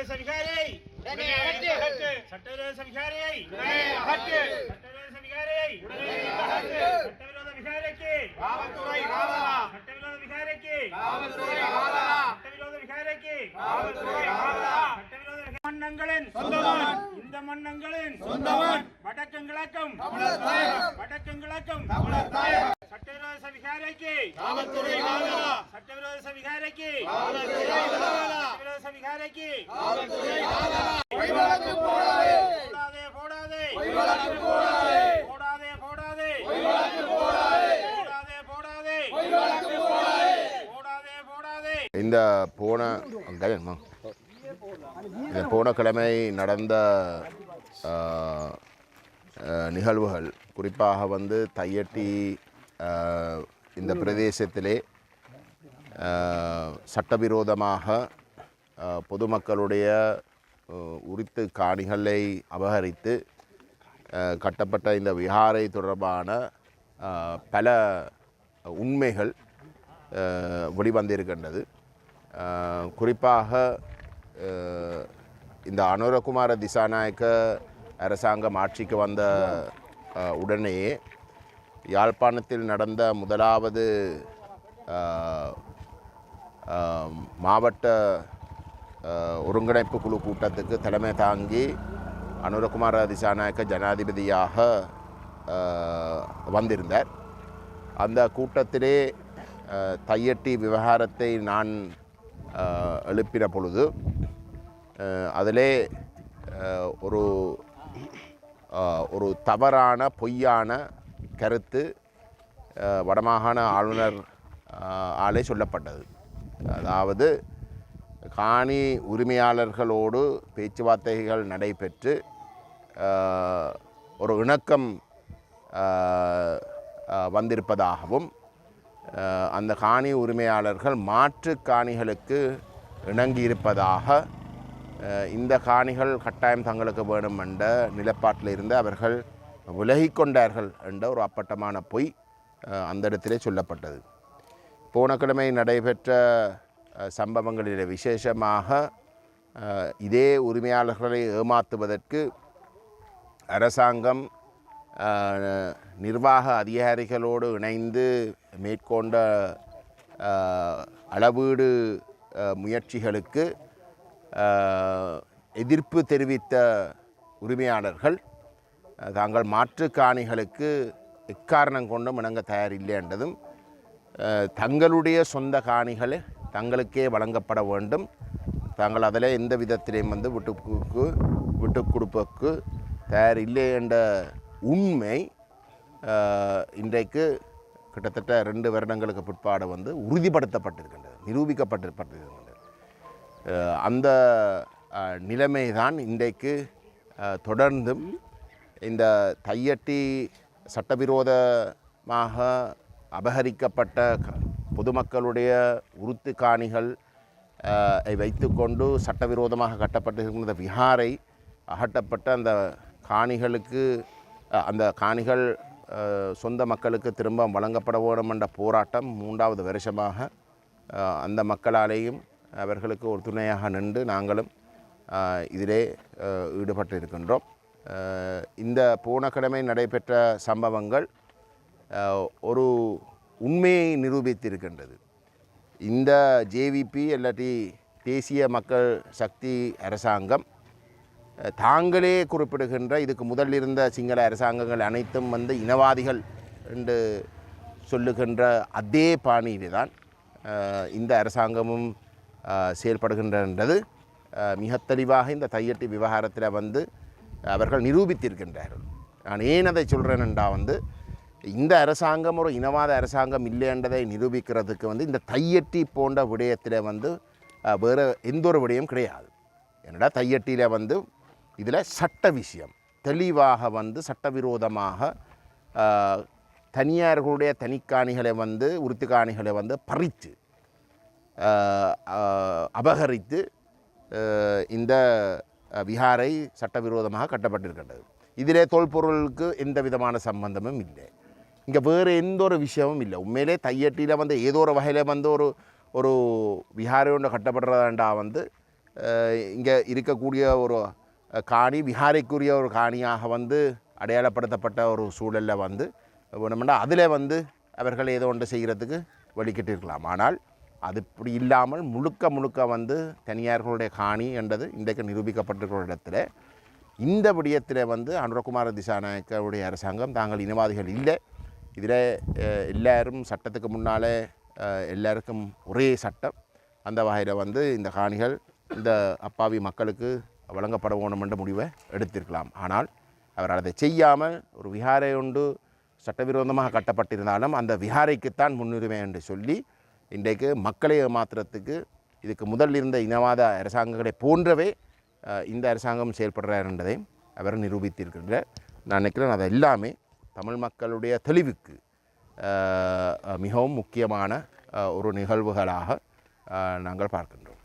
சட்டவிரோத விகாரியை சட்டவிரோத விகாரியை சட்டவிரோத விகாரியை சட்டவிரோத விகாரிக்கு காவல்துறை காவலா சட்டவிரோத விகாரிக்கு காவல்துறை காவலா சட்டவிரோத விகாரிக்கு காவல்துறை காவலா சட்டவிரோத மன்னங்களின் சொந்தவன் இந்த மன்னங்களின் சொந்தவன் வடக்கும் கிழக்கும் தமிழர் தாயகம் வடக்கும் கிழக்கும் தமிழர் தாயகம் சட்டவிரோத விகாரிக்கு காவல்துறை காவலா சட்டவிரோத விகாரிக்கு காவல்துறை காவலா சட்டவிரோத விகாரிக்கு காவல்துறை காவலா பொய் வழக்கு போடாதே போடாதே பொய் வழக்கு போடாதே போடாதே போடாதே பொய் வழக்கு போடாதே போடாதே போடாதே பொய் வழக்கு போடாதே போடாதே போடாதே இந்த போன கிழமை நடந்த நிகழ்வுகள் குறிப்பாக வந்து தையட்டி இந்த பிரதேசத்திலே சட்டவிரோதமாக பொதுமக்களுடைய உரித்து காணிகளை அபகரித்து கட்டப்பட்ட இந்த விஹாரை தொடர்பான பல உண்மைகள் வெளிவந்திருக்கின்றது. குறிப்பாக இந்த அனுரகுமார திசாநாயக்க அரசாங்கம் ஆட்சிக்கு வந்த உடனேயே யாழ்ப்பாணத்தில் நடந்த முதலாவது மாவட்ட ஒருங்கிணைப்பு குழு கூட்டத்துக்கு தலைமை தாங்கி அனுரகுமார திசாநாயக்க ஜனாதிபதியாக வந்திருந்தார். அந்த கூட்டத்திலே தையட்டி விவகாரத்தை நான் எழுப்பின பொழுது அதிலே ஒரு தவறான பொய்யான கருத்து வடமாகாண ஆளுநர் ஆலே சொல்லப்பட்டது. அதாவது காணி உரிமையாளர்களோடு பேச்சுவார்த்தைகள் நடைபெற்று ஒரு இணக்கம் வந்திருப்பதாகவும் அந்த காணி உரிமையாளர்கள் மாற்று காணிகளுக்கு இணங்கியிருப்பதாக இந்த காணிகள் கட்டாயம் தங்களுக்கு வேணும் என்ற நிலைப்பாட்டில் இருந்து அவர்கள் விலகிக்கொண்டார்கள் என்ற ஒரு அப்பட்டமான பொய் அந்த இடத்திலே சொல்லப்பட்டது. போன கிழமை நடைபெற்ற சம்பவங்களில் விசேஷமாக இதே உரிமையாளர்களை ஏமாற்றுவதற்கு அரசாங்கம் நிர்வாக அதிகாரிகளோடு இணைந்து மேற்கொண்ட அளவீடு முயற்சிகளுக்கு எதிர்ப்பு தெரிவித்த உரிமையாளர்கள் தாங்கள் மாற்று காணிகளுக்கு எக்காரணம் கொண்டும் இணங்க தயாரில்லை என்றதும் தங்களுடைய சொந்த காணிகளை தங்களுக்கே வழங்கப்பட வேண்டும், தாங்கள் அதில் எந்த விதத்திலையும் வந்து விட்டு கொடுப்பதற்கு தயாரில்லை என்ற உண்மை இன்றைக்கு கிட்டத்தட்ட 2 வருடங்களுக்கு பிற்பாடு வந்து உறுதிப்படுத்தப்பட்டிருக்கின்றது, நிரூபிக்கப்பட்டிருக்கின்றது. அந்த நிலைமை தான் இன்றைக்கு தொடர்ந்தும் இந்த தையட்டி சட்டவிரோதமாக அபகரிக்கப்பட்ட பொதுமக்களுடைய உருத்து காணிகள் வைத்துக்கொண்டு சட்டவிரோதமாக கட்டப்பட்டிருக்கின்ற விஹாரை அகற்றப்பட்ட அந்த காணிகளுக்கு அந்த காணிகள் சொந்த மக்களுக்கு திரும்ப வழங்கப்பட வேண்டும் என்ற போராட்டம் 3வது வருஷமாக அந்த மக்களாலேயும் அவர்களுக்கு ஒரு துணையாக நின்று நாங்களும் இதிலே ஈடுபட்டு இருக்கின்றோம். இந்த போன கிழமை நடைபெற்ற சம்பவங்கள் ஒரு உண்மையை நிரூபித்திருக்கின்றது. இந்த ஜேவிபி இல்லாட்டி தேசிய மக்கள் சக்தி அரசாங்கம் தாங்களே குறிப்பிடுகின்ற இதுக்கு முதல் இருந்த சிங்கள அரசாங்கங்கள் அனைத்தும் வந்து இனவாதிகள் என்று சொல்லுகின்ற அதே பாணியிலே தான் இந்த அரசாங்கமும் செயல்படுகின்றது மிக தெளிவாக இந்த தையட்டி விவகாரத்தில் வந்து அவர்கள் நிரூபித்திருக்கின்றார்கள். நான் ஏன் அதை சொல்கிறேன்டா வந்து இந்த அரசாங்கம் ஒரு இனவாத அரசாங்கம் இல்லைன்றதை நிரூபிக்கிறதுக்கு வந்து இந்த தையட்டி போன்ற விடயத்தில் வந்து வேறு எந்த ஒரு விடயம் கிடையாது. என்னடா தையட்டியில் வந்து இதில் சட்ட விஷயம் தெளிவாக வந்து சட்டவிரோதமாக தனியார்களுடைய தனிக்காணிகளை வந்து உருத்து காணிகளை வந்து பறித்து அபகரித்து இந்த விஹாரை சட்டவிரோதமாக கட்டப்பட்டிருக்கின்றது. இதிலே தொல்பொருளுக்கு எந்த விதமான சம்பந்தமும் இல்லை. இங்கே வேறு எந்த ஒரு விஷயமும் இல்லை. உண்மையிலே தையட்டியில் வந்து ஏதோ ஒரு வகையில் வந்து ஒரு விஹாரை ஒன்று கட்டப்படுறதாண்டா வந்து இங்கே இருக்கக்கூடிய ஒரு காணி விஹாரைக்குரிய ஒரு காணியாக வந்து அடையாளப்படுத்தப்பட்ட ஒரு சூழலில் வந்து வேணுமெண்டா அதில் வந்து அவர்கள் ஏதோ ஒன்று செய்கிறதுக்கு வழிகிட்டு இருக்கலாம். ஆனால் அது இப்படி இல்லாமல் முழுக்க வந்து தனியார்களுடைய காணி என்றது இன்றைக்கு நிரூபிக்கப்பட்டிருக்கிற இடத்துல இந்த விடயத்தில் வந்து அனுரகுமார திசாநாயக்கவுடைய அரசாங்கம் தாங்கள் இனவாதிகள் இல்லை, இதில் எல்லாரும் சட்டத்துக்கு முன்னால் எல்லாருக்கும் ஒரே சட்டம், அந்த வகையில் வந்து இந்த காணிகள் இந்த அப்பாவி மக்களுக்கு வழங்கப்பட வேணும் என்ற முடிவை எடுத்திருக்கலாம். ஆனால் அவர் அதை செய்யாமல் ஒரு விஹாரை ஒன்று சட்டவிரோதமாக கட்டப்பட்டிருந்தாலும் அந்த விஹாரைக்குத்தான் முன்னுரிமை என்று சொல்லி இன்றைக்கு மக்களை ஏமாத்துறதுக்கு இதுக்கு முதல் இருந்த இனவாத அரசாங்கங்களை போன்றவே இந்த அரசாங்கம் செயல்படுறார் என்பதை அவர் நிரூபித்திருக்கின்றார். நான் நினைக்கிறேன் அது எல்லாமே தமிழ் மக்களுடைய தெளிவுக்கு மிகவும் முக்கியமான ஒரு நிகழ்வுகளாக நாங்கள் பார்க்கின்றோம்.